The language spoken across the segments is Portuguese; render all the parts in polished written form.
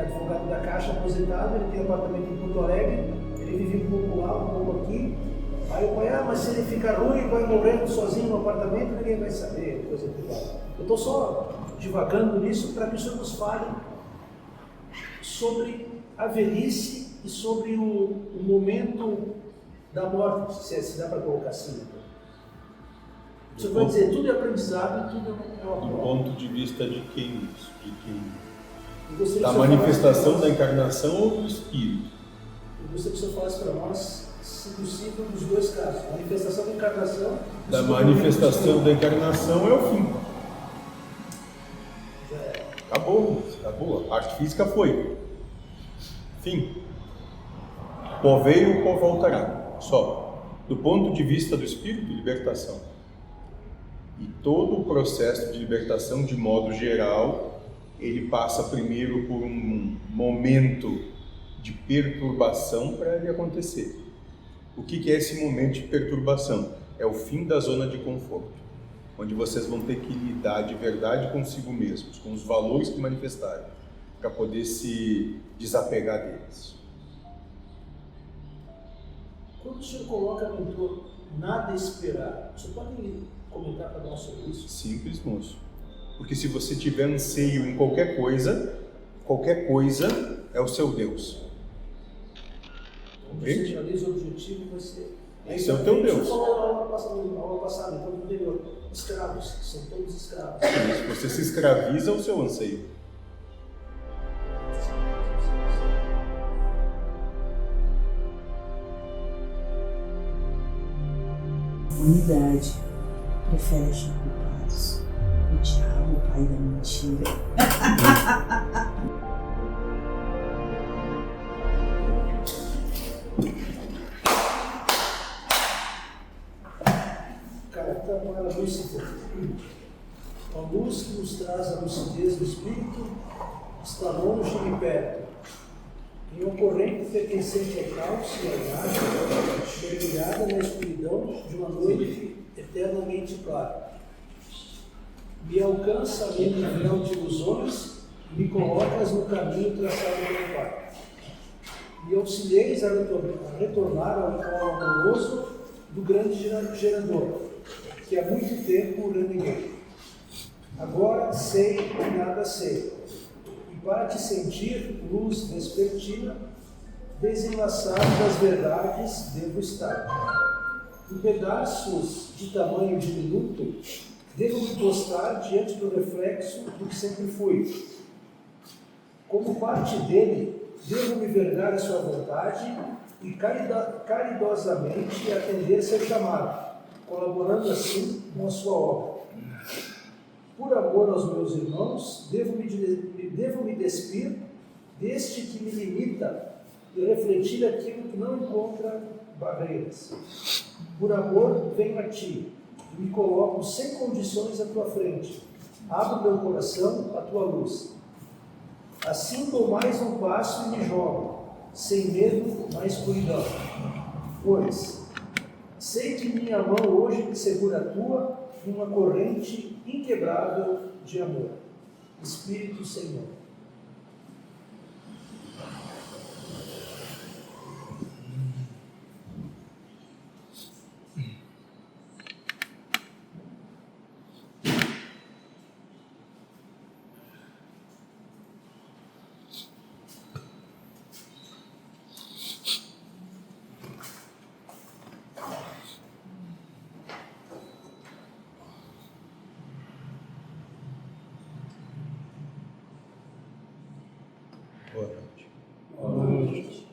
advogado da Caixa, aposentado, ele tem apartamento em Porto Alegre, ele vive um pouco lá, um pouco aqui. Aí o pai, mas se ele ficar ruim, vai morrendo sozinho no apartamento, ninguém vai saber, coisa privada. Eu estou só divagando nisso para que o senhor nos fale sobre a velhice e sobre o momento da morte, se dá para colocar assim. O senhor vai dizer, tudo é aprendizado, tudo é uma prova. Do ponto de vista de quem isso? Da manifestação da encarnação ou do espírito? Eu gostaria que o senhor falasse para nós, se possível, dos dois casos. A manifestação da encarnação. Da manifestação da encarnação é o fim. Já é. Acabou. A arte física foi. Fim. Pó veio, pó voltará. Só. Do ponto de vista do espírito, libertação. E todo o processo de libertação, de modo geral, ele passa primeiro por um momento de perturbação para ele acontecer. O que é esse momento de perturbação? É o fim da zona de conforto, onde vocês vão ter que lidar de verdade consigo mesmos, com os valores que manifestaram, para poder se desapegar deles. Quando o senhor coloca no entorno nada a esperar, o senhor pode comentar para nós sobre isso? Simples, moço. Porque se você tiver anseio em qualquer coisa é o seu Deus. Quando você realiza o objetivo, vai ser... Esse é o teu Deus. Você falou na aula passada, então, no anterior, escravos, são todos escravos. Você se escraviza ao seu anseio. A humanidade prefere achar culpados o diabo, o pai da mentira. Então, a luz, a luz que nos traz a lucidez do espírito está longe e perto. Em uma corrente pertencente ao caos e à imagens, mergulhada na escuridão de uma noite eternamente clara. Me alcança além do véu de ilusões e me colocas no caminho traçado pelo Pai. Me auxilieis a retornar ao amoroso do grande gerador, que há muito tempo reneguei. Agora sei que nada sei. E para te sentir, luz vespertina, desenlaçado das verdades devo estar. Em pedaços de tamanho diminuto, devo me postar diante do reflexo do que sempre fui. Como parte dele, devo me vergar a sua vontade e caridosamente atender seu chamado, colaborando assim com a sua obra. Por amor aos meus irmãos, devo me despir deste que me limita e refletir aquilo que não encontra barreiras. Por amor, venho a ti e me coloco sem condições à tua frente. Abro meu coração à tua luz. Assim dou mais um passo e me jogo, sem medo na escuridão. Pois sei que minha mão hoje me segura a tua numa corrente inquebrável de amor. Espírito Senhor. Boa noite. Boa noite.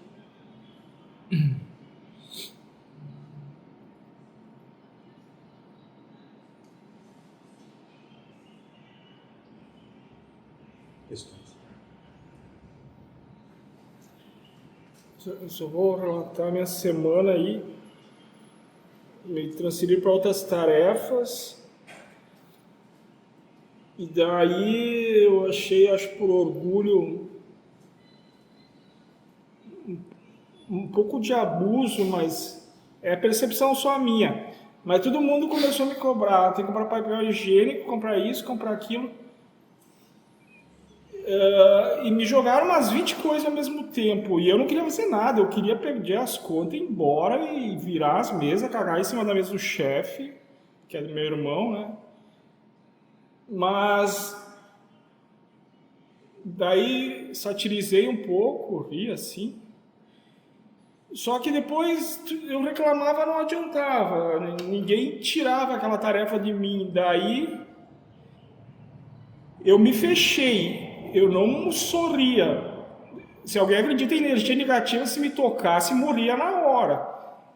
Questões. Eu só vou relatar minha semana aí, me transferir para outras tarefas, e daí eu achei, acho por orgulho, um pouco de abuso, mas é a percepção só minha. Mas todo mundo começou a me cobrar, tem que comprar papel higiênico, comprar isso, comprar aquilo. E me jogaram umas 20 coisas ao mesmo tempo. E eu não queria fazer nada, eu queria perder as contas, ir embora e virar as mesas, cagar em cima da mesa do chefe, que é do meu irmão, né? Mas daí satirizei um pouco, ri assim. Só que depois eu reclamava, não adiantava, ninguém tirava aquela tarefa de mim. Daí eu me fechei, eu não sorria. Se alguém acredita em energia negativa, se me tocasse, morria na hora.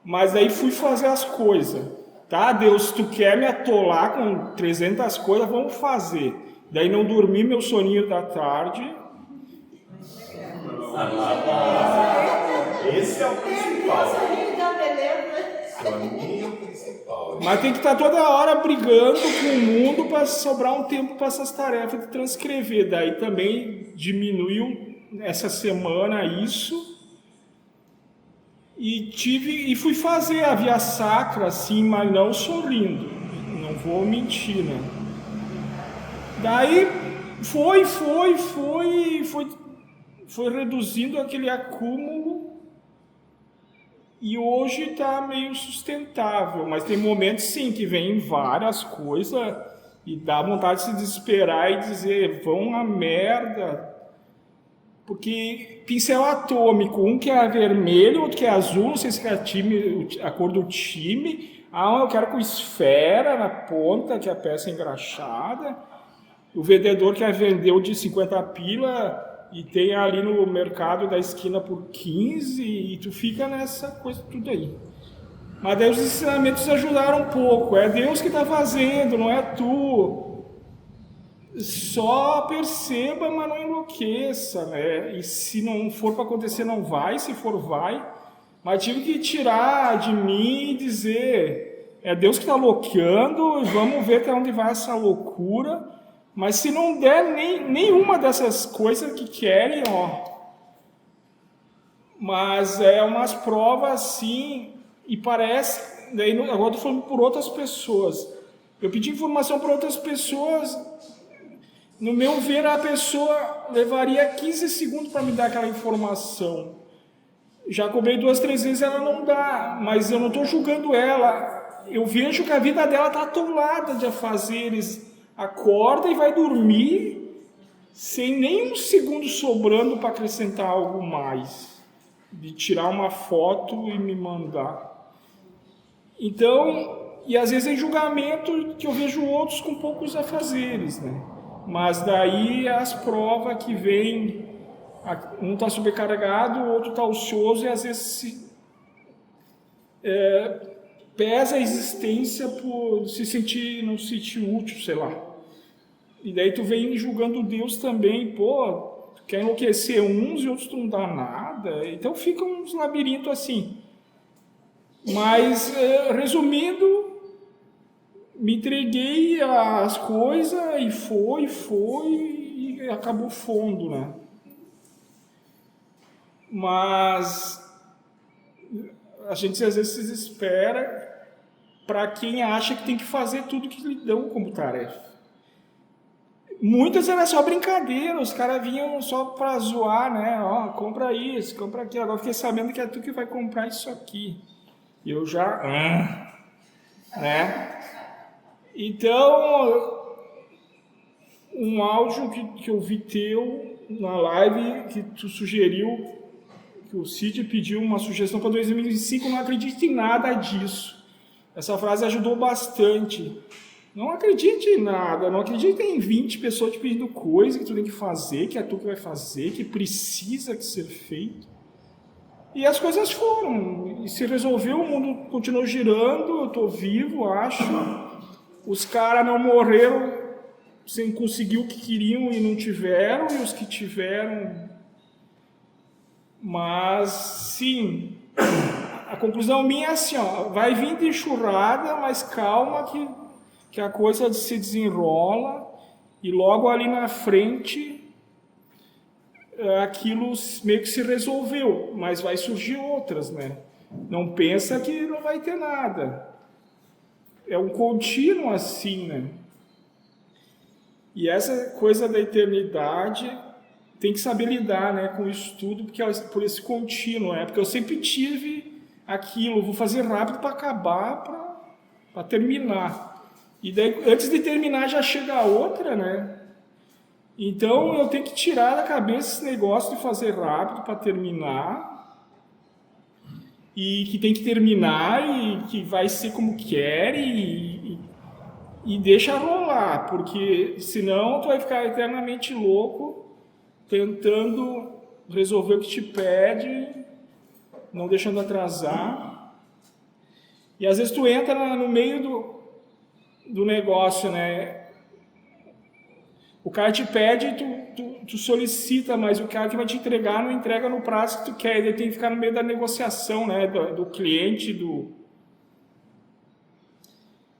Mas aí fui fazer as coisas. Tá, Deus, tu quer me atolar com 300 coisas, vamos fazer. Daí não dormi meu soninho da tarde. Esse é o principal. Mas tem que estar toda hora brigando com o mundo para sobrar um tempo para essas tarefas de transcrever. Daí também diminuiu essa semana isso. E fui fazer a via sacra assim, mas não sorrindo. Não vou mentir, né? Daí foi reduzindo aquele acúmulo. E hoje está meio sustentável, mas tem momentos sim que vem várias coisas e dá vontade de se desesperar e dizer, vão a merda. Porque pincel atômico, um que é vermelho, outro que é azul, não sei se é a cor do time. Eu quero com esfera na ponta, que é a peça engraxada. O vendedor que vendeu de 50 pila e tem ali no mercado da esquina por 15 e tu fica nessa coisa tudo aí. Mas daí os ensinamentos ajudaram um pouco. É Deus que está fazendo, não é tu. Só perceba, mas não enlouqueça, né? E se não for para acontecer, não vai. Se for, vai. Mas tive que tirar de mim e dizer, é Deus que está louqueando, vamos ver até onde vai essa loucura. Mas se não der nenhuma dessas coisas que querem, mas é umas provas assim, e parece, daí agora eu estou falando por outras pessoas. Eu pedi informação para outras pessoas, no meu ver a pessoa levaria 15 segundos para me dar aquela informação. Já cobrei 2, 3 vezes, ela não dá, mas eu não estou julgando ela. Eu vejo que a vida dela está atolada de afazeres. Acorda e vai dormir sem nem um segundo sobrando para acrescentar algo mais, de tirar uma foto e me mandar. Então, e às vezes é julgamento que eu vejo outros com poucos afazeres, né? Mas daí as provas que vêm, um está sobrecarregado, o outro está ocioso e às vezes pesa a existência por não se sentir útil, sei lá. E daí tu vem julgando Deus também, tu quer enlouquecer uns e outros tu não dá nada. Então fica uns labirintos assim. Mas, resumindo, me entreguei às coisas e foi e acabou fundo, né? Mas a gente às vezes se desespera para quem acha que tem que fazer tudo que lhe dão como tarefa. Muitas era só brincadeira, os caras vinham só para zoar, né? Compra isso, compra aquilo. Agora fiquei sabendo que é tu que vai comprar isso aqui. E eu já... né? Então, um áudio que eu vi teu na live, que tu sugeriu, que o Cid pediu uma sugestão para 2025, não acredito em nada disso. Essa frase ajudou bastante. Não acredite em nada, não acredite em 20 pessoas te pedindo coisa que tu tem que fazer, que é tu que vai fazer, que precisa ser feito. E as coisas foram, e se resolveu, o mundo continuou girando, eu estou vivo, acho. Os caras não morreram sem conseguir o que queriam e não tiveram, e os que tiveram... Mas, sim, a conclusão minha é assim, vai vir de enxurrada, mas calma que a coisa se desenrola e logo ali na frente aquilo meio que se resolveu, mas vai surgir outras, né? Não pensa que não vai ter nada. É um contínuo assim, né? E essa coisa da eternidade tem que saber lidar, né, com isso tudo, porque por esse contínuo, né? Porque eu sempre tive aquilo, vou fazer rápido para acabar, para terminar. E daí, antes de terminar, já chega a outra, né? Então, eu tenho que tirar da cabeça esse negócio de fazer rápido para terminar, e que tem que terminar, e que vai ser como quer, e deixa rolar, porque senão tu vai ficar eternamente louco, tentando resolver o que te pede, não deixando atrasar. E às vezes tu entra no meio do negócio, né? O cara te pede e tu solicita, mas o cara que vai te entregar não entrega no prazo que tu quer. Ele tem que ficar no meio da negociação, né? Do cliente, do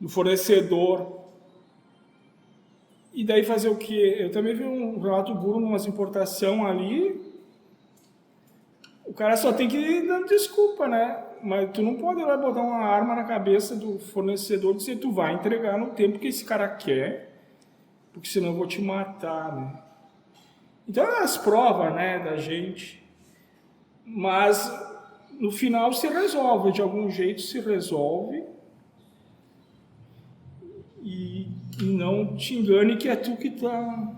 fornecedor. E daí fazer o quê? Eu também vi um relato burro numas importação ali. O cara só tem que ir dando desculpa, né? Mas tu não pode ir lá botar uma arma na cabeça do fornecedor e dizer tu vai entregar no tempo que esse cara quer, porque senão eu vou te matar, né? Então é as provas, né, da gente. Mas no final se resolve, de algum jeito se resolve. E não te engane que é tu que está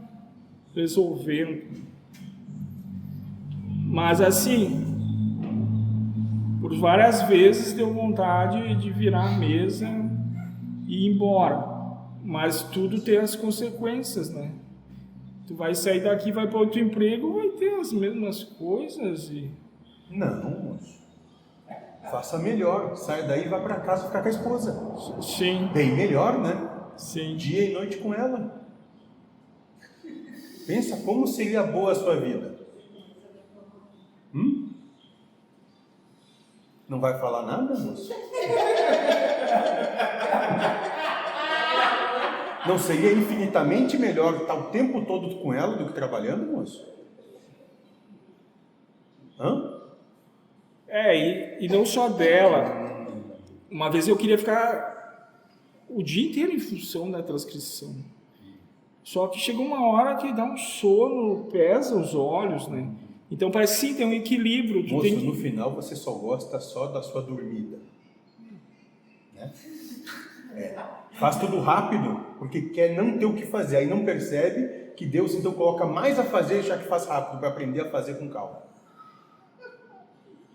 resolvendo. Mas assim, por várias vezes deu vontade de virar a mesa e ir embora. Mas tudo tem as consequências, né? Tu vai sair daqui, vai para outro emprego, vai ter as mesmas coisas e... Não, moço. Faça melhor. Sai daí e vá para casa ficar com a esposa. Sim. Bem melhor, né? Sim. Dia e noite com ela. Pensa como seria boa a sua vida. Não vai falar nada, moço? Não seria infinitamente melhor estar o tempo todo com ela do que trabalhando, moço? E não só dela. Uma vez eu queria ficar o dia inteiro em função da transcrição. Só que chega uma hora que dá um sono, pesa os olhos, né? Então parece sim, tem um equilíbrio. Moço, no final você só gosta só da sua dormida. Né? Faz tudo rápido, porque quer não ter o que fazer. Aí não percebe que Deus então coloca mais a fazer, já que faz rápido, para aprender a fazer com calma.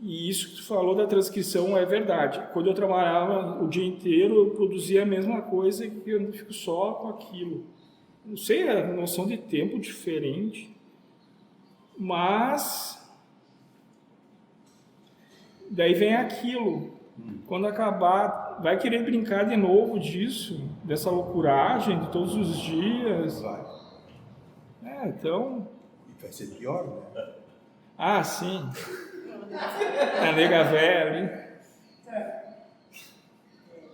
E isso que tu falou da transcrição é verdade. Quando eu trabalhava o dia inteiro, eu produzia a mesma coisa e eu fico só com aquilo. Não sei, é uma noção de tempo diferente. Mas daí vem aquilo. Quando acabar, vai querer brincar de novo disso, dessa loucuragem de todos os dias. Vai. Então... E vai ser pior, né? Ah, sim. A nega velha ali.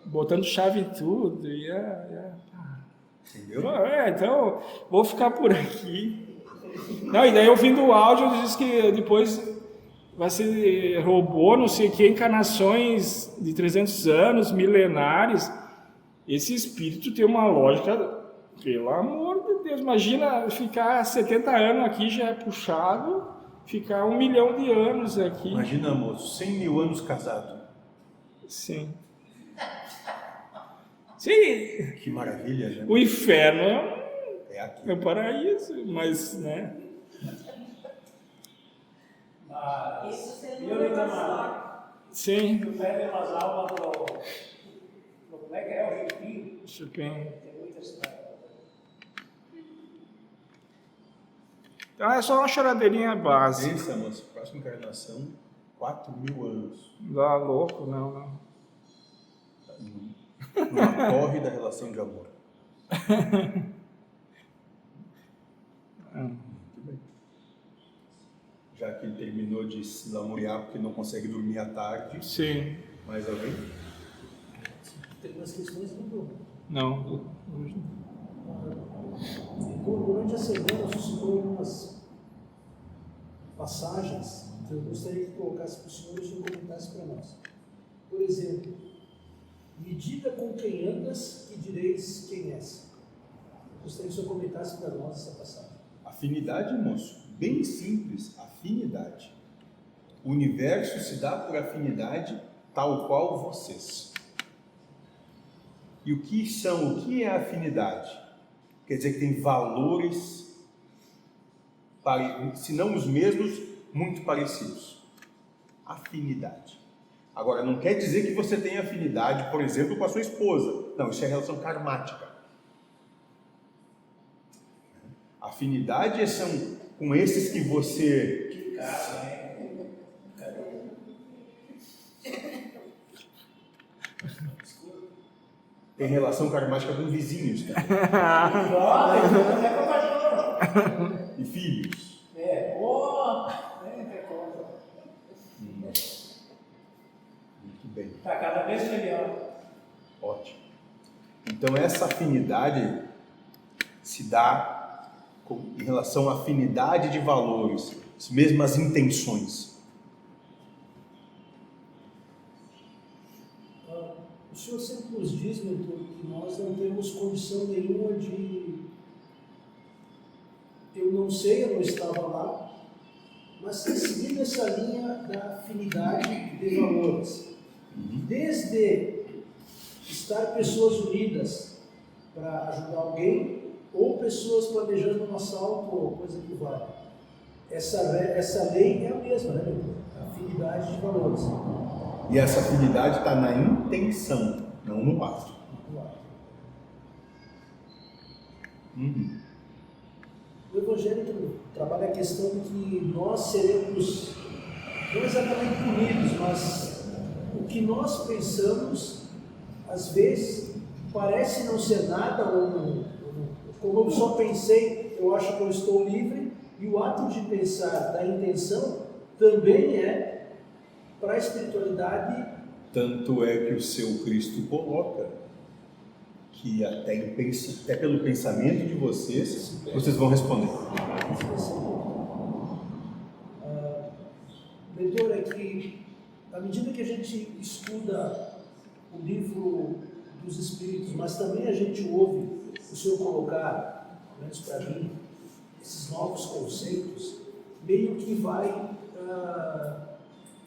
Botando chave em tudo. Entendeu? Então, vou ficar por aqui. Não, e daí ouvindo o áudio, diz que depois vai ser robô, não sei o que, encarnações de 300 anos, milenares. Esse espírito tem uma lógica, pelo amor de Deus. Imagina ficar 70 anos aqui, já é puxado, ficar 1 milhão de anos aqui. Imagina, moço, 100 mil anos casado. Sim. Sim. Que maravilha, né? O inferno é aqui. É um paraíso, mas, né? Mas eu ainda Sim. eu pego umas almas como é que é o Chupim? Chupim. Tem muita história. Então é só uma choradeirinha básica. Pensa, moço, próxima encarnação, 4 mil anos. Dá louco, não. Numa torre da relação de amor. Muito bem. Já que ele terminou de se lamorear porque não consegue dormir à tarde. Sim. Mais alguém? Tem umas questões do Não. Durante a semana suscitou algumas passagens que eu gostaria que colocasse para o senhor e o senhor comentasse para nós. Por exemplo, medida com quem andas, que direis quem és. Gostaria que o senhor comentasse para nós essa passagem. Afinidade, moço. bem simples, afinidade. O universo se dá por afinidade, tal qual vocês. E o que é afinidade? Quer dizer que tem valores, se não os mesmos, muito parecidos. Afinidade. Agora, não quer dizer que você tenha afinidade, por exemplo, com a sua esposa. Não, isso é relação karmática. Afinidade são com esses que você... Que cara, né? Tem relação karmática com vizinhos, tá? E filhos. Muito bem. Está cada vez melhor. Ótimo. Então essa afinidade se dá em relação à afinidade de valores, as mesmas intenções. O senhor sempre nos diz, mentor, que nós não temos condição nenhuma de... Eu não sei, eu não estava lá, mas seguindo essa linha da afinidade de valores. Desde estar pessoas unidas para ajudar alguém, ou pessoas planejando um assalto ou coisa que vale. Essa lei é a mesma, né, mentor? Afinidade de valores. E essa afinidade está na intenção, não no ato. O Evangelho trabalha a questão de que nós seremos, não exatamente punidos, mas o que nós pensamos, às vezes, parece não ser nada, como eu só pensei, eu acho que eu estou livre, e o ato de pensar da intenção também é para a espiritualidade. Tanto é que o seu Cristo coloca que até pelo pensamento de vocês vão responder. Mentor, é que à medida que a gente estuda o livro dos Espíritos, mas também a gente ouve o senhor colocar, pelo menos para mim, esses novos conceitos, meio que vai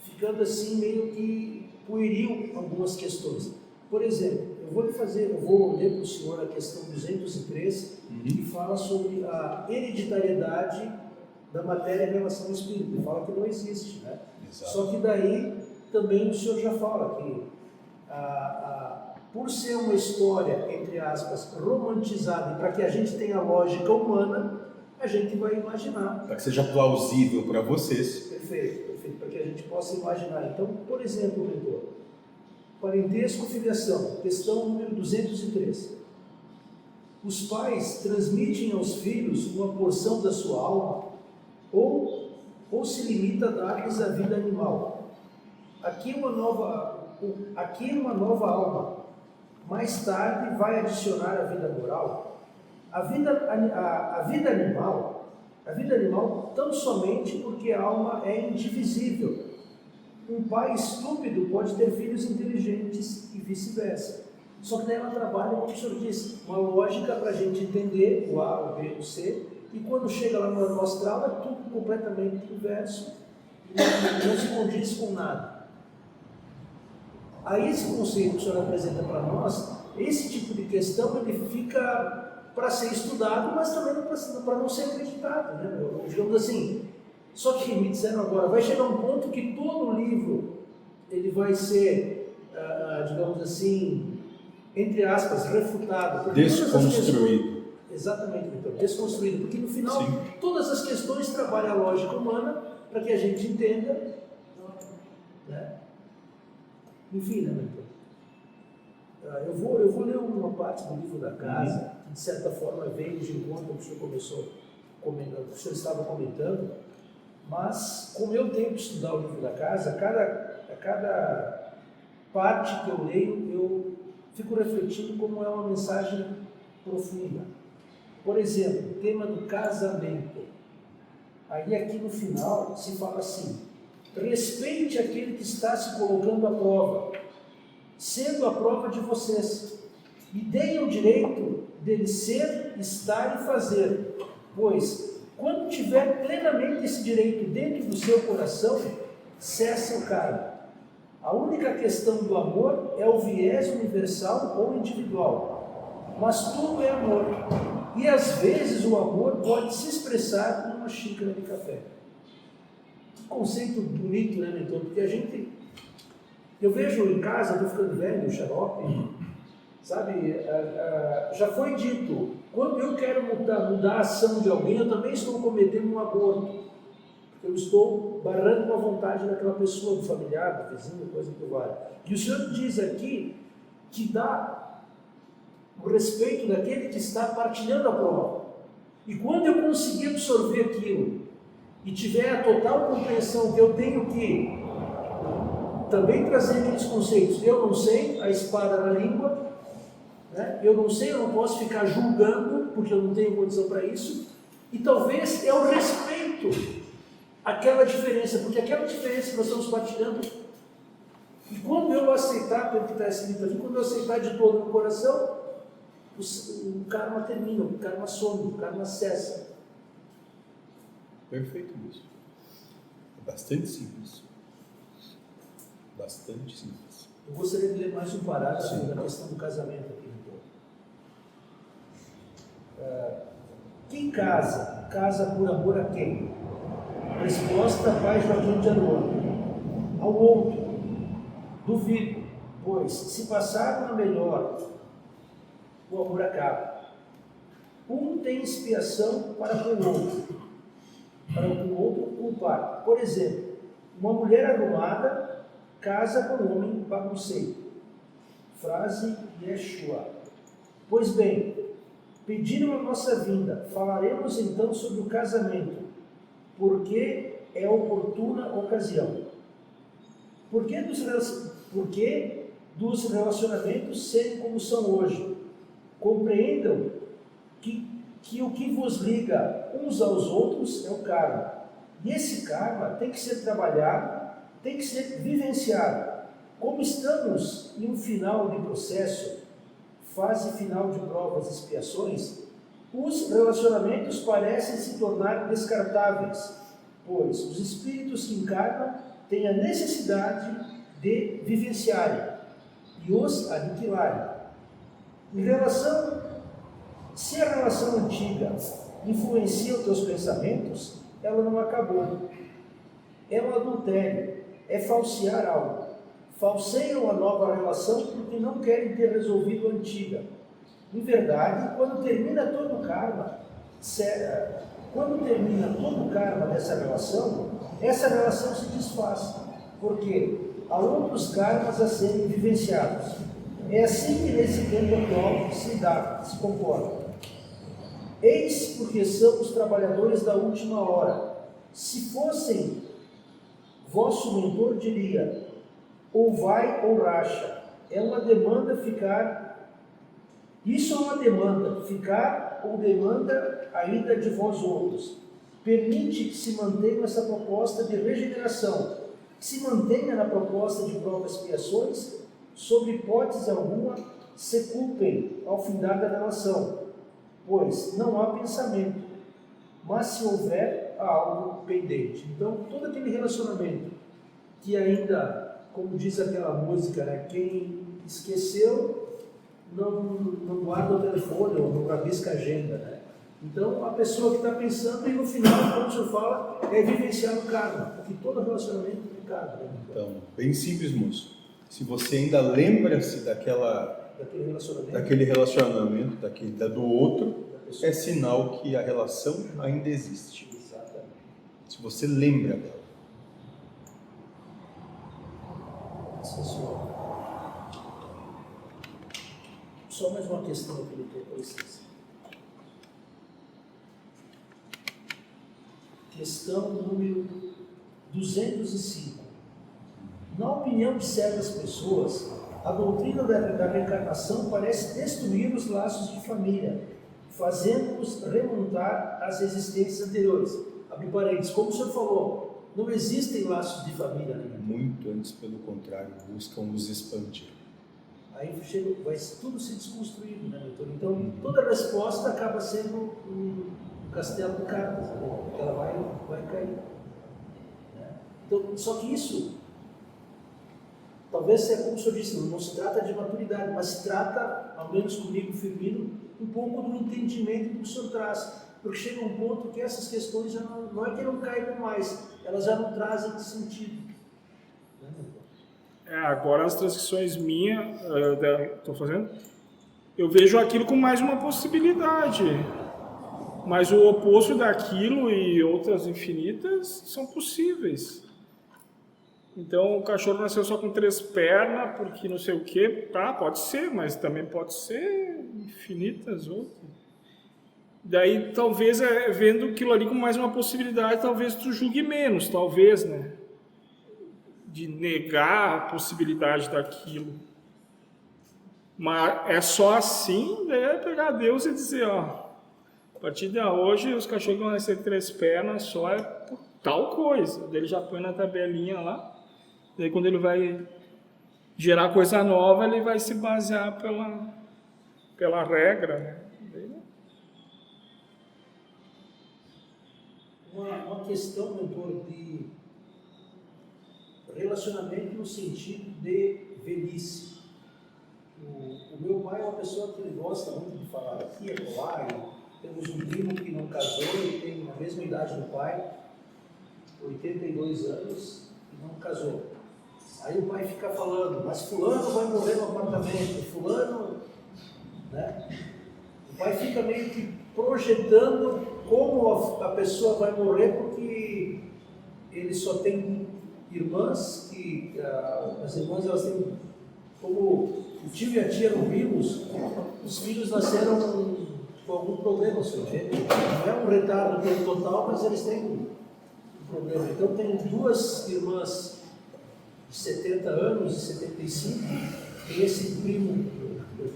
ficando assim, meio que pueril algumas questões. Por exemplo, eu vou ler para o senhor a questão 203, que fala sobre a hereditariedade da matéria em relação ao espírito. Ele fala que não existe, né? Exato. Só que daí também o senhor já fala que por ser uma história, entre aspas, romantizada, e para que a gente tenha lógica humana, a gente vai imaginar. Para que seja plausível para vocês. Perfeito, para que a gente possa imaginar. Então, por exemplo, mentor, parentesco, filiação, questão número 203. Os pais transmitem aos filhos uma porção da sua alma ou se limita a dar-lhes a vida animal. Aqui uma nova alma. Mais tarde vai adicionar a vida moral. A vida animal tão somente porque a alma é indivisível. Um pai estúpido pode ter filhos inteligentes e vice-versa. Só que daí ela trabalha, como o senhor disse, uma lógica para a gente entender o A, o B, o C, e quando chega lá no astral é tudo completamente inverso, não se condiz com nada. Aí esse conceito que o senhor apresenta para nós, esse tipo de questão, ele fica para ser estudado, mas também para não ser acreditado, né? Digamos assim. Só que me disseram agora, vai chegar um ponto que todo o livro ele vai ser, digamos assim, entre aspas, refutado. Desconstruído. Exatamente, então, desconstruído. Porque no final, sim, todas as questões trabalham a lógica humana para que a gente entenda, né? Enfim, né, mentor? Eu vou ler uma parte do livro da casa, que de certa forma veio de encontro ao que o senhor começou comentando, o senhor estava comentando, mas como eu tenho que estudar o livro da casa, a cada parte que eu leio, eu fico refletindo como é uma mensagem profunda. Por exemplo, o tema do casamento. Aí aqui no final se fala assim: respeite aquele que está se colocando à prova, sendo a prova de vocês, e deem o direito dele ser, estar e fazer, pois Quando tiver plenamente esse direito dentro do seu coração, cessa o karma. A única questão do amor é o viés universal ou individual, mas tudo é amor. E às vezes o amor pode se expressar numa xícara de café. Que conceito bonito, né, mentor? Porque eu vejo em casa, estou ficando velho, xarope, sabe? Já foi dito, quando eu quero mudar a ação de alguém, eu também estou cometendo um aborto. Eu estou barrando com a vontade daquela pessoa, do familiar, do vizinho, coisa que vale. E o Senhor diz aqui que dá o respeito daquele que está partilhando a prova. E quando eu conseguir absorver aquilo e tiver a total compreensão que eu tenho que também trazer aqueles conceitos, eu não sei, a espada na língua, né? Eu não sei, eu não posso ficar julgando, porque eu não tenho condição para isso, e talvez é o respeito aquela diferença, porque aquela diferença que nós estamos partilhando, e quando eu aceitar, pelo que está escrito ali, quando eu aceitar de todo o coração, o karma termina, o karma some, o karma cessa. Perfeito mesmo. É bastante simples. Bastante simples. Eu gostaria de ler mais um parágrafo da questão do casamento aqui. Quem casa por amor a quem? Resposta, Pai Joaquim de Anoa. Ao outro, duvido, pois se passar uma melhor, o amor acaba. Um tem expiação para com o outro culpar. Por exemplo, uma mulher arrumada casa com um homem bagunceiro. Frase Yeshua. Pois bem, pediram a nossa vinda, falaremos então sobre o casamento, porque é oportuna ocasião. Por que dos relacionamentos serem como são hoje? Compreendam que o que vos liga uns aos outros é o karma. E esse karma tem que ser trabalhado, tem que ser vivenciado. Como estamos em um final de processo, fase final de provas e expiações, os relacionamentos parecem se tornar descartáveis, pois os espíritos que encarnam têm a necessidade de vivenciarem e os aniquilarem. Se a relação antiga influencia os teus pensamentos, ela não acabou. É um adultério, é falsear algo. Falseiam a nova relação porque não querem ter resolvido a antiga. Em verdade, quando termina todo o karma dessa relação, essa relação se desfaz, porque há outros karmas a serem vivenciados. É assim que nesse tempo atual se comporta. Eis porque somos trabalhadores da última hora. Se fossem, vosso mentor diria, ou vai ou racha. É uma demanda ficar. Isso é uma demanda, ficar ou demanda a ida de vós outros. Permite que se mantenha essa proposta de regeneração, que se mantenha na proposta de provas e expiações, sob hipótese alguma, se culpem ao findar da relação, pois não há pensamento, mas se houver, há algo pendente. Então, todo aquele relacionamento que ainda, como diz aquela música, né, quem esqueceu não guarda o telefone ou não rabisca a agenda, né? Então, a pessoa que está pensando e no final, como o senhor fala, é vivenciar o karma, porque todo relacionamento tem karma. Né? Então, bem simples, moço. Se você ainda lembra-se daquele relacionamento do outro, é sinal que a relação ainda existe. Exatamente. Se você lembra dela. Só mais uma questão aqui do tempo, licença. Questão número 205. Na opinião de certas pessoas, a doutrina da reencarnação parece destruir os laços de família, fazendo-os remontar às existências anteriores. Abre parênteses, como o senhor falou, não existem laços de família. Né? Muito antes, pelo contrário, buscam os expandir. Aí vai tudo se desconstruindo, né, doutor? Então, toda resposta acaba sendo castelo de cartas, né? Porque ela vai cair. Né? Então, só que isso, talvez seja como o senhor disse, não se trata de maturidade, mas se trata, ao menos comigo, Firmino, um pouco do entendimento que o senhor traz. Porque chega um ponto que essas questões já não é que não caem mais, elas já não trazem sentido. Agora as transcrições minhas, estou fazendo, eu vejo aquilo com mais uma possibilidade. Mas o oposto daquilo e outras infinitas são possíveis. Então o cachorro nasceu só com 3 pernas, porque não sei o que, tá, pode ser, mas também pode ser infinitas outras. Daí talvez vendo aquilo ali com mais uma possibilidade, talvez tu julgue menos, talvez, né? De negar a possibilidade daquilo. Mas é só assim, daí é pegar Deus e dizer, ó, a partir de hoje os cachorros vão nascer 3 pernas, só é por tal coisa. Daí ele já põe na tabelinha lá, daí quando ele vai gerar coisa nova, ele vai se basear pela regra, né? Uma questão, mentor, de relacionamento no sentido de velhice. O meu pai é uma pessoa que ele gosta muito de falar aqui e acolá. Temos um primo que não casou e tem a mesma idade do pai, 82 anos, e não casou. Aí o pai fica falando, mas fulano vai morrer no apartamento, fulano, né? O pai fica meio que projetando como a pessoa vai morrer, porque ele só tem irmãs, que as irmãs elas têm, como o tio e a tia eram vivos, os filhos nasceram com algum problema, não é um retardo total, mas eles têm um problema. Então tem 2 irmãs de 70 anos e 75, tem esse primo,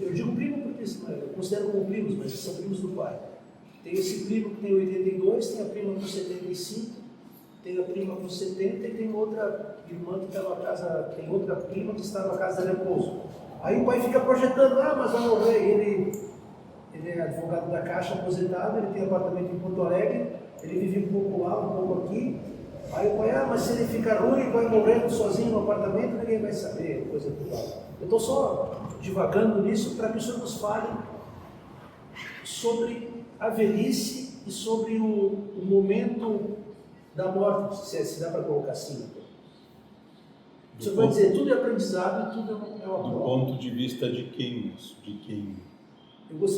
eu digo primo porque eu considero como primos, mas são primos do pai. Tem esse primo que tem 82, tem a prima com 75, tem a prima com 70 e tem outra irmã que estava a casa, tem outra prima que estava a casa de repouso. Aí o pai fica projetando, mas vai morrer. Ele é advogado da Caixa, aposentado, ele tem apartamento em Porto Alegre, ele vive um pouco lá, um pouco aqui. Aí o pai, mas se ele ficar ruim, vai morrendo sozinho no apartamento, ninguém vai saber, coisa do lado. Eu estou só divagando nisso para que o senhor nos fale sobre a velhice e sobre o momento da morte, se dá para colocar assim. O senhor vai dizer, tudo é aprendizado e tudo é uma prova. Do ponto de vista de quem?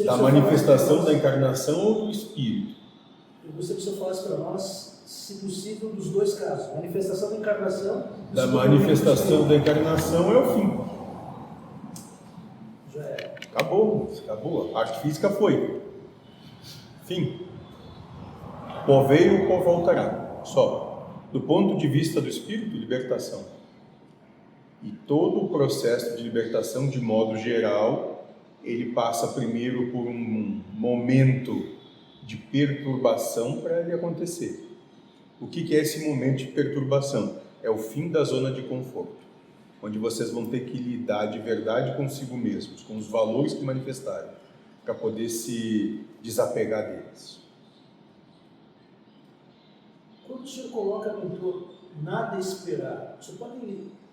Da manifestação da encarnação ou do espírito? Eu gostaria que o senhor falasse para nós, se possível, dos 2 casos. Manifestação da encarnação. Da manifestação da encarnação é o fim. Já é. Acabou. A arte física foi. Fim. Pó veio, pó voltará. Só. Do ponto de vista do espírito, libertação. E todo o processo de libertação, de modo geral, ele passa primeiro por um momento de perturbação para ele acontecer. O que é esse momento de perturbação? É o fim da zona de conforto, onde vocês vão ter que lidar de verdade consigo mesmos, com os valores que manifestaram, para poder se desapegar deles. Quando o senhor coloca, mentor, nada esperar, o senhor pode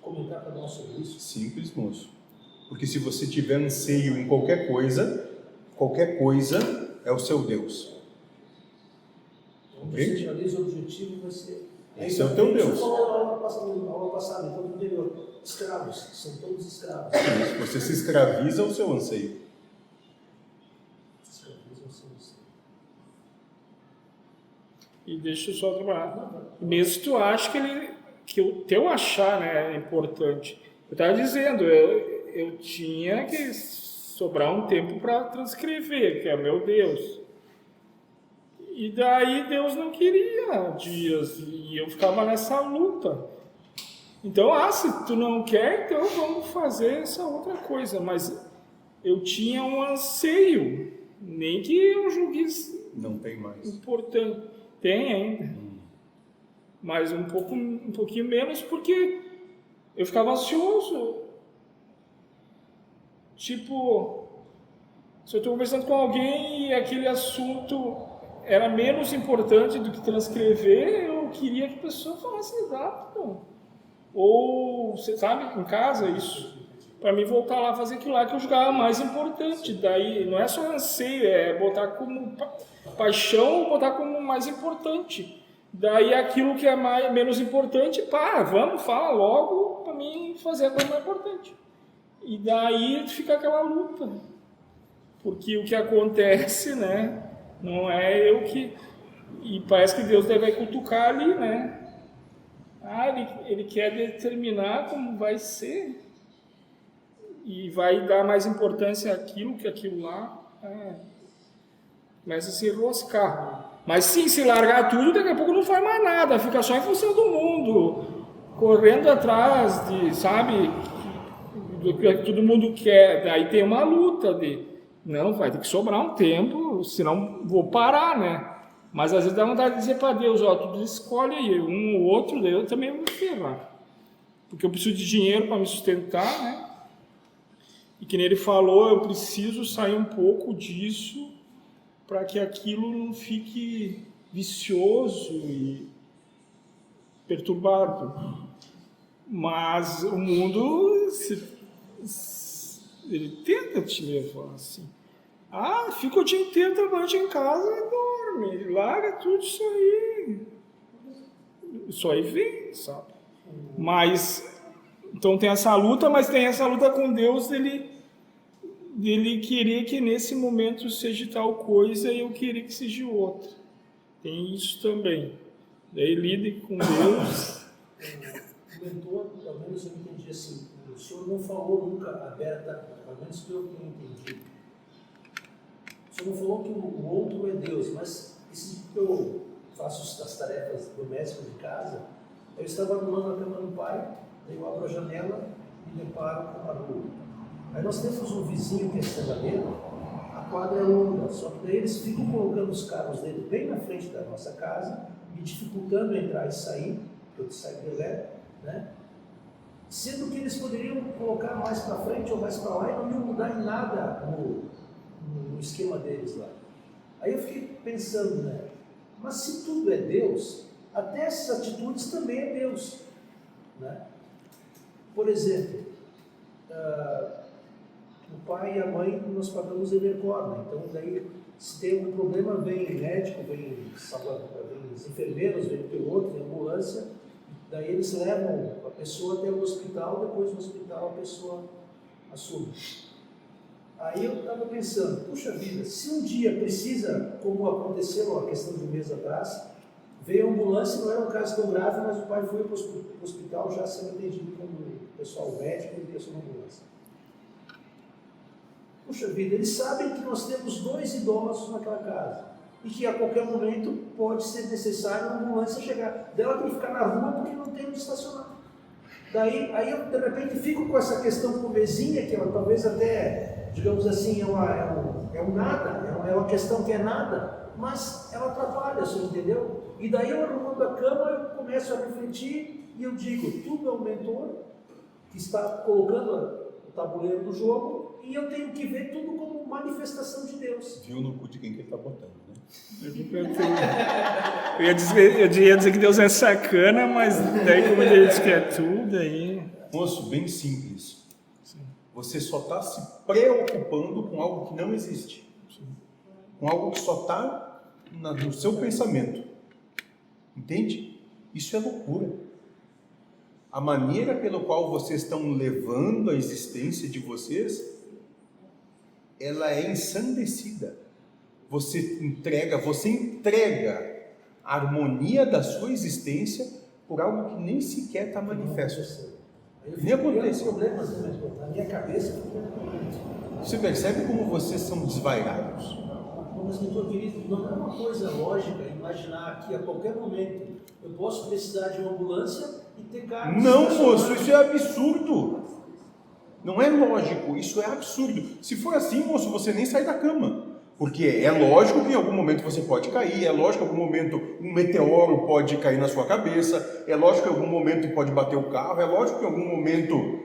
comentar para nós sobre isso? Simples, moço. Porque se você tiver anseio em qualquer coisa é o seu Deus. Então você realiza o objetivo e vai ser... Esse é o teu Deus. Você falou na aula passada, então no anterior, escravos, são todos escravos. Você se escraviza ao seu anseio. E deixa eu só trabalhar. Mesmo tu acha que o teu achar, né, é importante. Eu estava dizendo, eu tinha que sobrar um tempo para transcrever, que é meu Deus. E daí Deus não queria dias, e eu ficava nessa luta. Então, se tu não quer, então vamos fazer essa outra coisa. Mas eu tinha um anseio, nem que eu julguisse. Não tem mais. Importante. Tem ainda. Mas um pouquinho menos, porque eu ficava ansioso. Tipo, se eu estou conversando com alguém e aquele assunto era menos importante do que transcrever, eu queria que a pessoa falasse rápido. Ou, você sabe, em casa, isso. Para mim, voltar lá fazer aquilo lá que eu julgava mais importante. Daí, não é só anseio, é botar como paixão ou botar como mais importante. Daí, aquilo que é menos importante, vamos, fala logo para mim fazer a coisa mais importante. E daí fica aquela luta. Porque o que acontece, né, não é eu que... E parece que Deus deve cutucar ali, né? Ele quer determinar como vai ser. E vai dar mais importância àquilo que aquilo lá. Começa a se enroscar. Mas sim, se largar tudo, daqui a pouco não faz mais nada. Fica só em função do mundo. Correndo atrás de, sabe, do que todo mundo quer. Daí tem uma luta de... Não, vai ter que sobrar um tempo, senão vou parar, né? Mas às vezes dá vontade de dizer para Deus, tu escolhe aí, um ou outro, daí eu também vou me ferrar. Porque eu preciso de dinheiro para me sustentar, né? E que nem ele falou, eu preciso sair um pouco disso para que aquilo não fique vicioso e perturbado. Mas o mundo, ele tenta te levar assim. Fica o dia inteiro trabalhando em casa e dorme. Larga tudo isso aí. Isso aí vem, sabe? Mas, então tem essa luta, mas tem essa luta com Deus dele querer que nesse momento seja tal coisa e eu querer que seja outra. Tem isso também. Daí lide com Deus. O mentor, pelo menos eu entendi assim, o senhor não falou nunca aberta, pelo menos que eu tenho entendido. O senhor não falou que o outro é Deus, mas esse que eu faço as tarefas domésticas de casa, eu estava arrumando a cama do pai, daí eu abro a janela e deparo com a rua. Aí nós temos um vizinho que é estreladeiro, a quadra é longa, só que daí eles ficam colocando os carros dele bem na frente da nossa casa, me dificultando entrar e sair, porque eu saio de elétrico, né? Sendo que eles poderiam colocar mais para frente ou mais para lá e não iam mudar em nada no esquema deles lá. Aí eu fiquei pensando, né? Mas se tudo é Deus, até essas atitudes também é Deus, né? Por exemplo, o pai e a mãe nós pagamos Evercorda, então daí se tem algum problema vem médico, vem os enfermeiros, vem piloto, vem ambulância, daí eles levam a pessoa até o hospital, depois no hospital a pessoa assume. Aí eu estava pensando, puxa vida, se um dia precisa, como aconteceu a questão de um mês atrás, veio a ambulância, não era um caso tão grave, mas o pai foi para o hospital já sendo atendido como pessoal médico e pessoal da ambulância. Puxa vida, eles sabem que nós temos 2 idosos naquela casa e que a qualquer momento pode ser necessário uma ambulância chegar. Dela tem que ficar na rua porque não tem onde estacionar. Aí eu de repente fico com essa questão com vizinha, que ela talvez até, digamos assim, é um nada, é uma questão que é nada, mas ela atrapalha, você entendeu? E daí eu arrumando a cama, eu começo a refletir e eu digo, tudo é o mentor que está colocando o tabuleiro do jogo e eu tenho que ver tudo como manifestação de Deus. Viu no cu de quem que ele está botando, né? Eu ia dizer que Deus é sacana, mas daí como ele diz que é tudo, aí... Moço, bem simples. Sim. Você só está se preocupando com algo que não existe. Sim. Com algo que só está no seu pensamento. Entende? Isso é loucura. A maneira pela qual vocês estão levando a existência de vocês, ela é ensandecida. Você entrega a harmonia da sua existência por algo que nem sequer está manifesto. Nem acontece. Problemas na minha cabeça. Você percebe como vocês são desvairados? Mas, doutor querido, não é uma coisa lógica imaginar que a qualquer momento eu posso precisar de uma ambulância e ter carro. Não, moço, isso é absurdo. Não é lógico, isso é absurdo. Se for assim, moço, você nem sai da cama. Porque é lógico que em algum momento você pode cair, é lógico que em algum momento um meteoro pode cair na sua cabeça, é lógico que em algum momento pode bater o carro, é lógico que em algum momento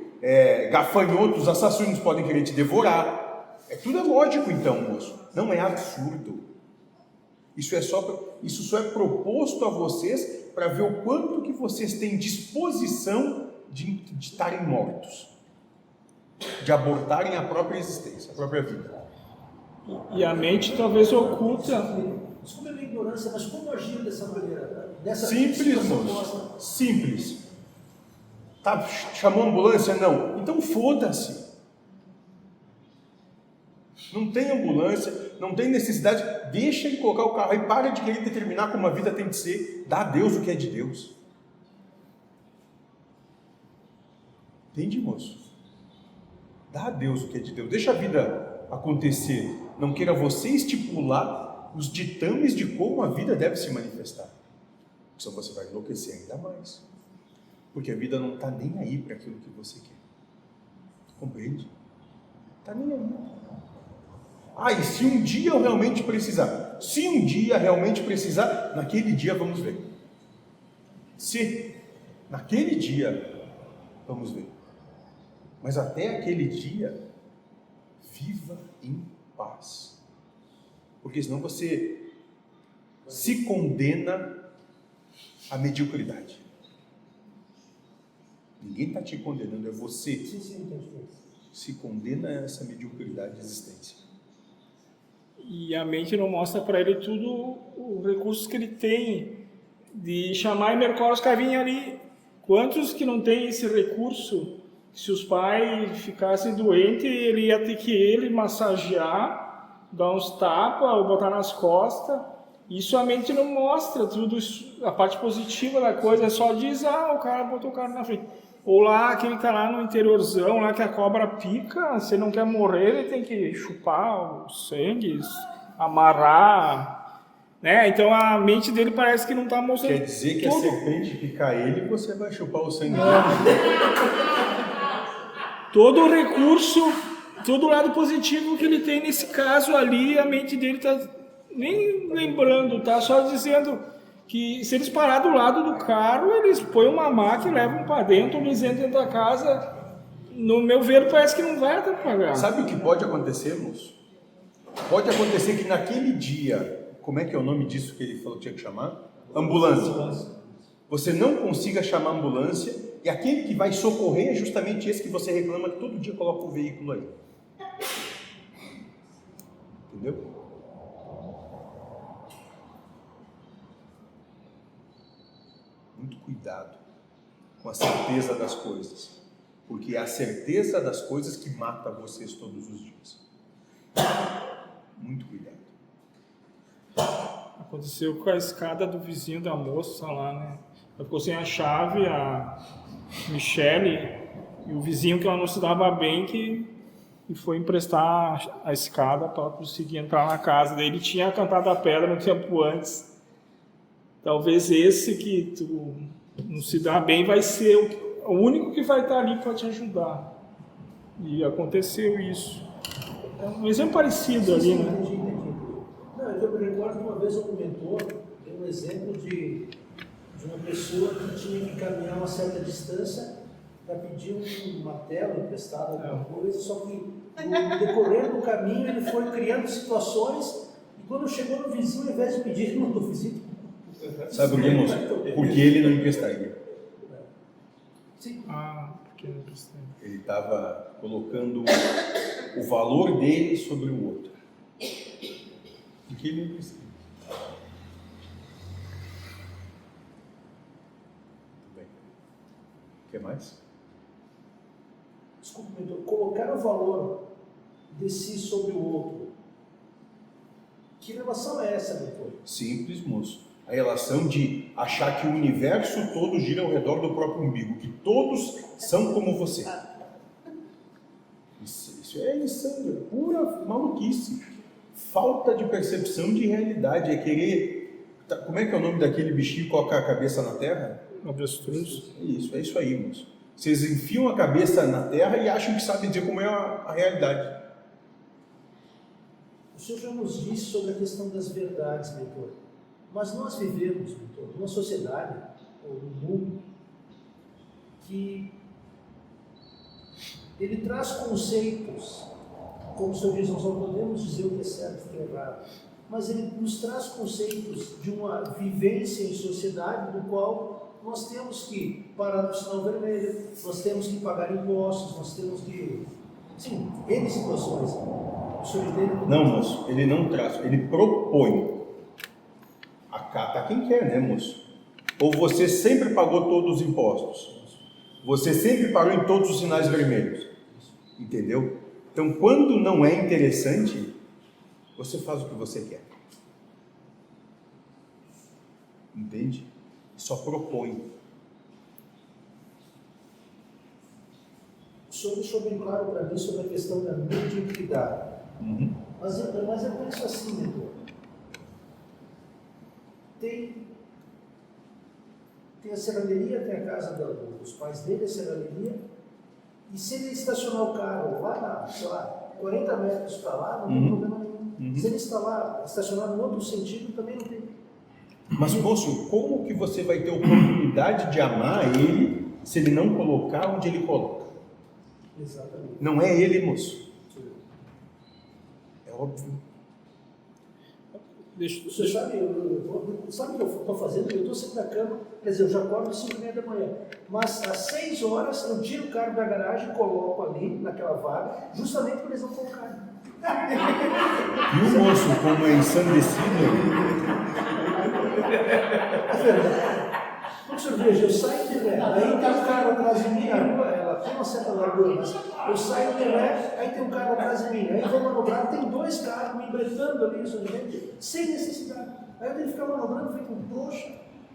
gafanhotos, assassinos podem querer te devorar. Tudo é lógico então, moço. Não é absurdo. Isso só é proposto a vocês para ver o quanto que vocês têm disposição de estarem mortos, de abortarem a própria existência, a própria vida. E a mente talvez oculta. Desculpa a minha ignorância, mas como agir dessa maneira? Simples, moço. Simples. Tá, chamou a ambulância? Não. Então foda-se. Não tem ambulância, não tem necessidade. Deixa ele colocar o carro e para de querer determinar como a vida tem de ser. Dá a Deus o que é de Deus. Entende, moço? Dá a Deus o que é de Deus. Deixa a vida acontecer. Não queira você estipular os ditames de como a vida deve se manifestar. Senão você vai enlouquecer ainda mais. Porque a vida não está nem aí para aquilo que você quer. Compreende? Está nem aí. E se um dia eu realmente precisar? Se um dia realmente precisar, naquele dia vamos ver. Se naquele dia, vamos ver. Mas até aquele dia, viva em paz. Porque senão você se condena à mediocridade. Ninguém está te condenando, é você. Se condena a essa mediocridade de existência. E a mente não mostra para ele tudo os recursos que ele tem de chamar e mercolar os cavinhos ali. Quantos que não tem esse recurso? Se os pais ficassem doentes, ele ia ter que massagear, dar uns tapas ou botar nas costas. Isso a mente não mostra tudo isso, a parte positiva da coisa, só diz, o cara botou o cara na frente. Ou lá, aquele que tá lá no interiorzão, lá que a cobra pica, se não quer morrer, ele tem que chupar o sangue, amarrar, né? Então a mente dele parece que não tá mostrando. Quer dizer que tudo. A serpente picar ele, você vai chupar o sangue dele. Todo o recurso, todo o lado positivo que ele tem nesse caso ali, a mente dele tá nem lembrando, tá só dizendo que se eles parar do lado do carro, eles põem uma maca e levam para dentro, eles entram dentro da casa. No meu ver, parece que não vai atrapalhar. Sabe o que pode acontecer, moço? Pode acontecer que naquele dia, como é que é o nome disso que ele falou que tinha que chamar? Ambulância. Você não consiga chamar ambulância e aquele que vai socorrer é justamente esse que você reclama que todo dia coloca o veículo aí. Entendeu? Muito cuidado com a certeza das coisas, porque é a certeza das coisas que mata vocês todos os dias. Muito cuidado. Aconteceu com a escada do vizinho da moça lá, né? Ela ficou sem a chave, a Michele, e o vizinho que ela não se dava bem, que foi emprestar a escada para conseguir entrar na casa dele. Ele tinha cantado a pedra um tempo antes. Talvez esse que tu não se dá bem vai ser o único que vai estar ali para te ajudar. E aconteceu isso. É um exemplo parecido ali, né? Entendi. Não, eu me recordo que uma vez um mentor deu um exemplo de uma pessoa que tinha que caminhar uma certa distância para pedir uma tela emprestada, alguma coisa, só que no decorrer do caminho ele foi criando situações e quando chegou no vizinho, ao invés de pedir, ele mandou visita. Sabe por quê, moço? Porque ele não emprestaria. Sim. Porque não emprestaria. Ele estava colocando o valor dele sobre o outro. Porque ele não emprestaria. Muito bem. O que mais? Desculpa, mentor, colocar o valor de si sobre o outro. Que relação é essa, mentor? Simples, moço. A relação de achar que o universo todo gira ao redor do próprio umbigo, que todos são como você. Isso é insano, é pura maluquice. Falta de percepção de realidade, é querer... Como é que é o nome daquele bichinho que coloca a cabeça na terra? Avestruz. É isso aí, moço. Vocês enfiam a cabeça na terra e acham que sabem dizer como é a realidade. O senhor já nos disse sobre a questão das verdades, mentor. Mas nós vivemos, mentor, numa sociedade, ou num mundo, que ele traz conceitos, como o senhor diz, nós não podemos dizer o que é certo e o que é errado. mas ele nos traz conceitos de uma vivência em sociedade do qual nós temos que parar no sinal vermelho, nós temos que pagar impostos, nós temos que... Sim, N situações. O senhor entende? Não, moço, ele não traz, ele propõe. Acata quem quer, né, moço? Ou você sempre pagou todos os impostos? Você sempre parou em todos os sinais vermelhos? Entendeu? Então, quando não é interessante, você faz o que você quer. Entende? Só propõe. O senhor deixou bem claro para mim sobre a questão da mediunidade. Mas eu penso assim, mentor. Tem a serralheria, tem a casa dos pais dele, a serralheria, e se ele estacionar o carro lá, sei lá, 40 metros para lá, não tem problema nenhum. Se ele estacionar no outro sentido, também não tem. Mas, moço, como que você vai ter oportunidade de amar ele se ele não colocar onde ele coloca? Exatamente. Não é ele, moço. É óbvio. Você sabe o que eu estou fazendo? Eu estou sempre na cama, quer dizer, eu já acordo às 5h30 da manhã. Mas às 6 horas eu tiro o carro da garagem e coloco ali, naquela vaga, justamente para eles não colocarem. E o moço, como é ensandecido, É verdade. Porque o senhor veja, eu saio de ré, aí tem um carro atrás de mim, a rua, ela tem uma certa largura, mas eu saio de ré, aí tem um carro atrás de mim, aí vou manobrar, tem 2 carros me embretando ali, sem necessidade. Aí eu tenho que ficar manobrando feito um trouxa.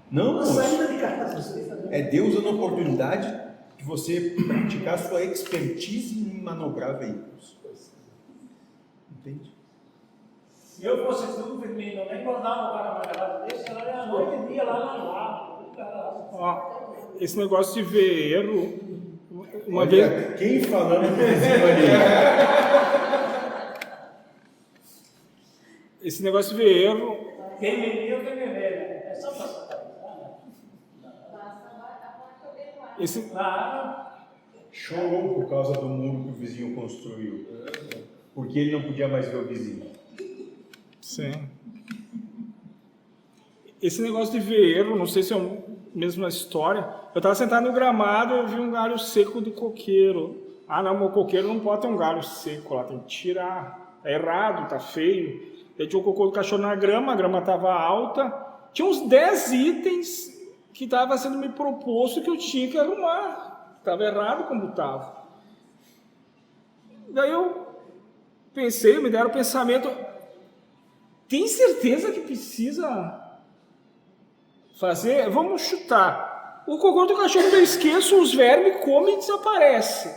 não, Na moço. saída de casa. É Deus dando a oportunidade de você praticar sua expertise em manobrar veículos. Entende? Se eu fosse tu, Firmino, eu nem guardava o cara na garagem desse, ela era a noite e dia lá na lá. Ó, esse negócio de ver erro, uma Olha, vez... quem falando por cima ali? Esse negócio de ver erro, Quem me viu, quem me vê, né? É só passar. esse, Claro. Chorou por causa do muro que o vizinho construiu. Porque ele não podia mais ver o vizinho. sim. Esse negócio de ver erro, não sei se é a mesma história. Eu estava sentado no gramado e eu vi um galho seco do coqueiro. Ah, não, meu coqueiro não pode ter um galho seco lá, tem que tirar. É errado, tá feio. Eu tinha o cocô do cachorro na grama, a grama estava alta. Tinha uns 10 itens que estava sendo me proposto que eu tinha que arrumar. Estava errado como estava. Daí eu pensei, me deram o pensamento, tem certeza que precisa fazer? Vamos chutar. O cocô do cachorro eu esqueço, os vermes comem e desaparecem.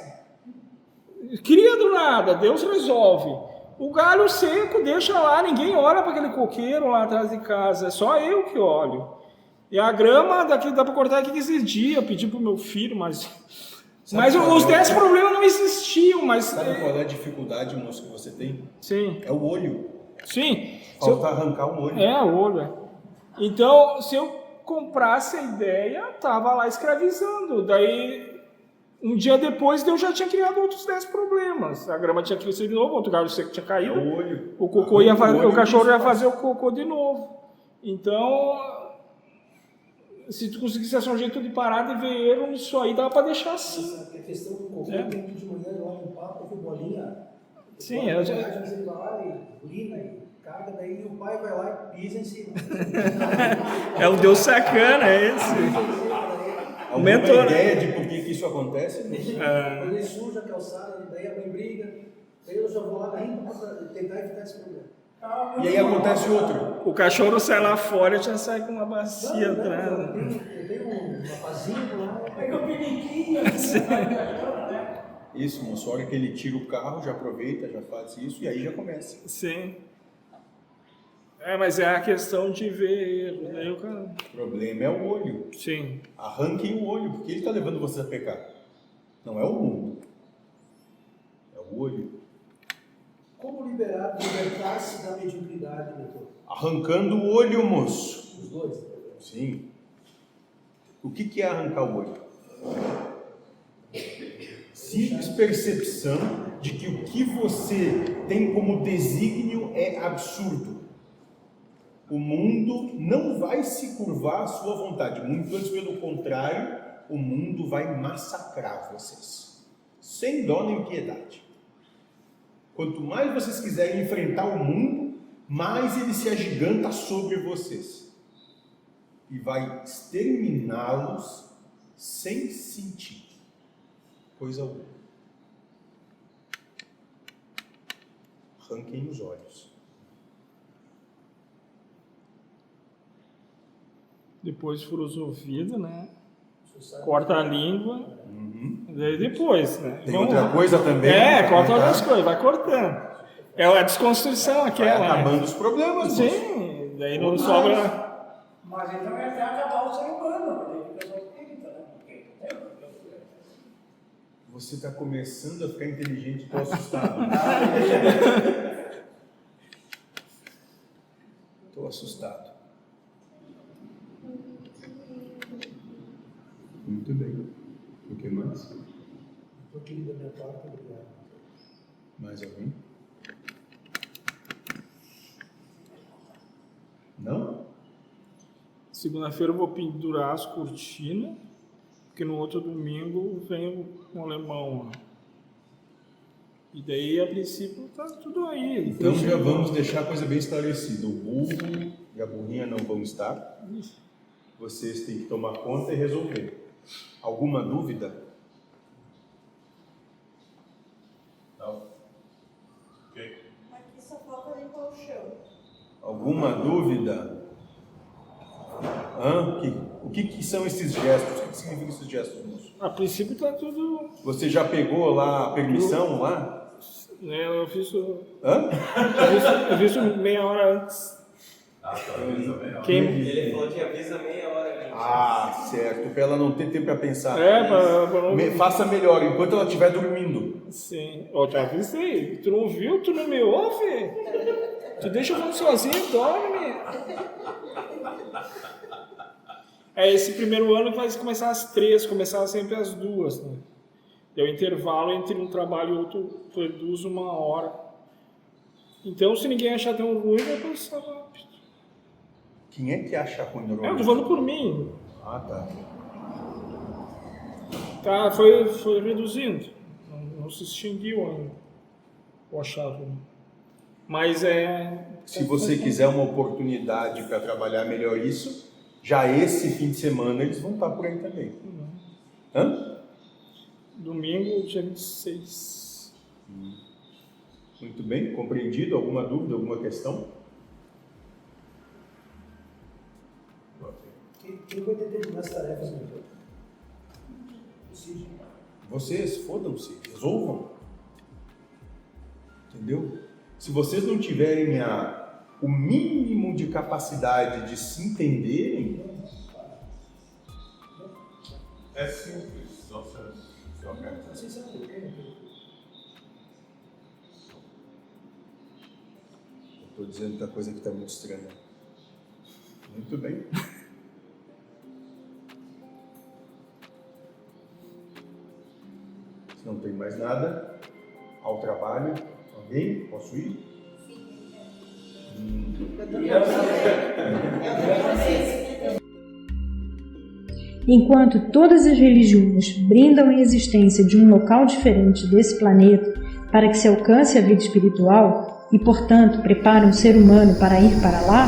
Cria do nada, Deus resolve. O galho seco deixa lá, ninguém olha para aquele coqueiro lá atrás de casa, é só eu que olho. E a grama daqui dá para cortar aqui esse dia, pedi pro meu filho, mas os 10 problemas não existiam, mas... Sabe qual é a dificuldade, moço, que você tem? Sim. É o olho. Sim. Falta arrancar o olho. É, o olho. É. Então, se eu comprasse a ideia, tava lá escravizando. Daí, um dia depois, eu já tinha criado outros 10 problemas. A grama tinha crescido de novo, outro galho seco tinha caído. É o olho. O cocô ia fazer, o cachorro ia fazer o cocô de novo. Então, se tu conseguisse achar um jeito de parar de ver erro, isso aí dava para deixar assim. A questão do cocô, É. tem que de manhã ir lá limpar, porque bolinha. Sim, às vezes ele vai lá e urina e caga, daí o pai vai lá e pisa em cima. É um Deus sacana, é esse. Alguma mentor. ideia de por que isso acontece? Quando ele suja a calçada, daí a mãe briga, daí eu já vou lá rindo para tentar evitar esse problema. E aí acontece outro. O cachorro sai lá fora e já sai com uma bacia atrás. Eu tenho um rapazinho lá, Pega o piniquinho. Isso, moço, a hora que ele tira o carro, já aproveita, já faz isso e aí já começa. Sim. É, mas é a questão de ver erro, né? O problema é o olho. Sim. Arranquem o olho, porque ele está levando você a pecar. Não é o mundo. É o olho. como libertar-se da mediocridade, doutor? Arrancando o olho, moço. Os dois? Sim. O que é arrancar o olho? Simples percepção de que o que você tem como desígnio é absurdo. o mundo não vai se curvar à sua vontade. Muito antes, pelo contrário, o mundo vai massacrar vocês. Sem dó nem piedade. Quanto mais vocês quiserem enfrentar o mundo, mais ele se agiganta sobre vocês. E vai exterminá-los sem sentir coisa alguma. Arranquem os olhos. Depois filosofia, né? Corta a língua. Daí depois, né? Tem outra coisa também. Corta outras coisas, vai cortando. É a desconstrução aquela. Vai acabando os problemas. Sim, daí não sobra. Mas então é até acabar o ser humano, daí fica só espírita, né? Você está começando a ficar inteligente, estou assustado. Estou assustado. Muito bem. O que mais? Estou aqui da minha parte, obrigado. Mais alguém? Não? Segunda-feira eu vou pendurar as cortinas, porque no outro domingo vem um alemão lá. E daí, a princípio, tá tudo aí. Então já vamos deixar a coisa bem esclarecida. O burro e a burrinha não vão estar. Vocês têm que tomar conta e resolver. Alguma dúvida? Não. Ok. Aqui só falta limpar o chão. Alguma dúvida? O que são esses gestos? O que significam esses gestos, moço? A princípio tá tudo. Você já pegou lá a permissão lá? Eu fiz o. Hã? Eu fiz meia hora antes. Ele falou que avisa meia hora antes. Ah, certo. Para ela não ter tempo para pensar. Pra não... Faça melhor, enquanto ela estiver dormindo. Sim. Eu te avisei. Tu não viu? Tu não me ouve? Tu deixa eu falando sozinho, dorme. Esse primeiro ano vai começar às 3, começar sempre às 2, né? E o intervalo entre um trabalho e outro reduz 1 hora. Então, se ninguém achar tão ruim, vai passar rápido. Quem é que acha ruim no Eu tô falando por mim. Ah, tá. Tá, foi reduzindo. Não se extinguiu ainda. Eu achava. Mas Se você quiser uma oportunidade para trabalhar melhor isso, já esse fim de semana eles vão estar por aí também. Hã? Domingo, dia 26. Muito bem, compreendido. Alguma dúvida, alguma questão? Quem vai determinar as tarefas melhor? Vocês, fodam-se, resolvam. Entendeu? Se vocês não tiverem o mínimo de capacidade de se entenderem... É simples, só Estou dizendo que a coisa aqui está muito estranha. Muito bem. Se não tem mais nada, ao trabalho. Alguém? Posso ir? Enquanto todas as religiões brindam a existência de um local diferente desse planeta para que se alcance a vida espiritual e, portanto, preparam o ser humano para ir para lá,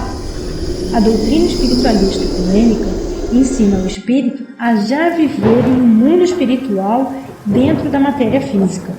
a doutrina espiritualista ecumênica ensina o espírito a já viver em um mundo espiritual dentro da matéria física.